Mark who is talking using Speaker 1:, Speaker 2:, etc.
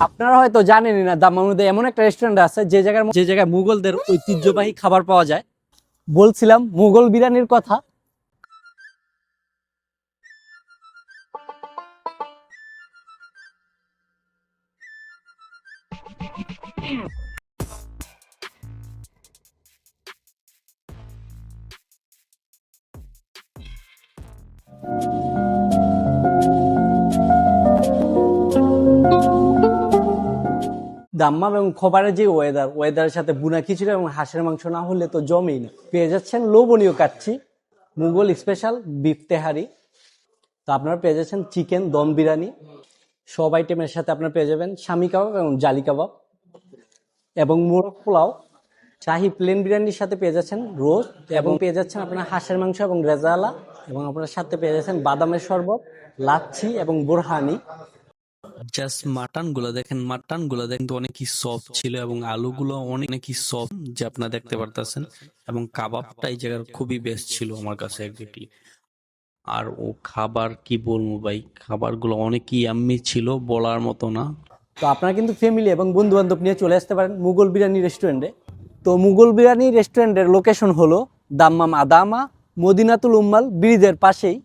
Speaker 1: আপনারা হয়তো জানেনই না, দাম্মামের মধ্যে এমন একটা রেস্টুরেন্ট আছে যে জায়গায় মুঘলদের ঐতিহ্যবাহী খাবার পাওয়া যায়। বলছিলাম মুঘল বিরিয়ানির কথা। দাম্মাম এবং খোবারের যে ওয়েদারের সাথে বুনা খিচুড়ি এবং হাঁসের মাংস না হলে তো জমেই না। পেয়ে যাচ্ছেন লোভনীয় কাচ্চি, মুঘল স্পেশাল বিফ তেহারি। তো আপনারা পেয়ে যাচ্ছেন চিকেন দম বিরিয়ানি। সব আইটেমের সাথে আপনারা পেয়ে যাবেন শামি কাবাব এবং জালি কাবাব এবং মোরগ পোলাও। শাহি প্লেন বিরিয়ানির সাথে পেয়ে যাচ্ছেন রোস্ট এবং পেয়ে যাচ্ছেন আপনার হাঁসের মাংস এবং রেজালা, এবং আপনার সাথে পেয়ে যাচ্ছেন বাদামের শরবত, লাচ্ছি এবং বোরহানি।
Speaker 2: জাস্ট মাটন গুলা দেখেন তো অনেকই সফট ছিল এবং আলুগুলো অনেকই সফট যে আপনারা দেখতে পারতেছেন, এবং কাবাবটা এই জায়গার খুবই বেস্ট ছিল আমার কাছে একজাক্টলি। আর ও খাবার কি বলবো ভাই, খাবারগুলো অনেকই ইয়াম্মি ছিল, বলার মতো না।
Speaker 1: তো আপনারা কিন্তু ফ্যামিলি এবং বন্ধু বান্ধব নিয়ে চলে আসতে পারেন মুঘল বিরিয়ানি রেস্টুরেন্টে। তো মুঘল বিরিয়ানি রেস্টুরেন্টের লোকেশন হলো দাম্মাম আদামা মদিনাতুল উম্মাল ব্রিজের পাশেই।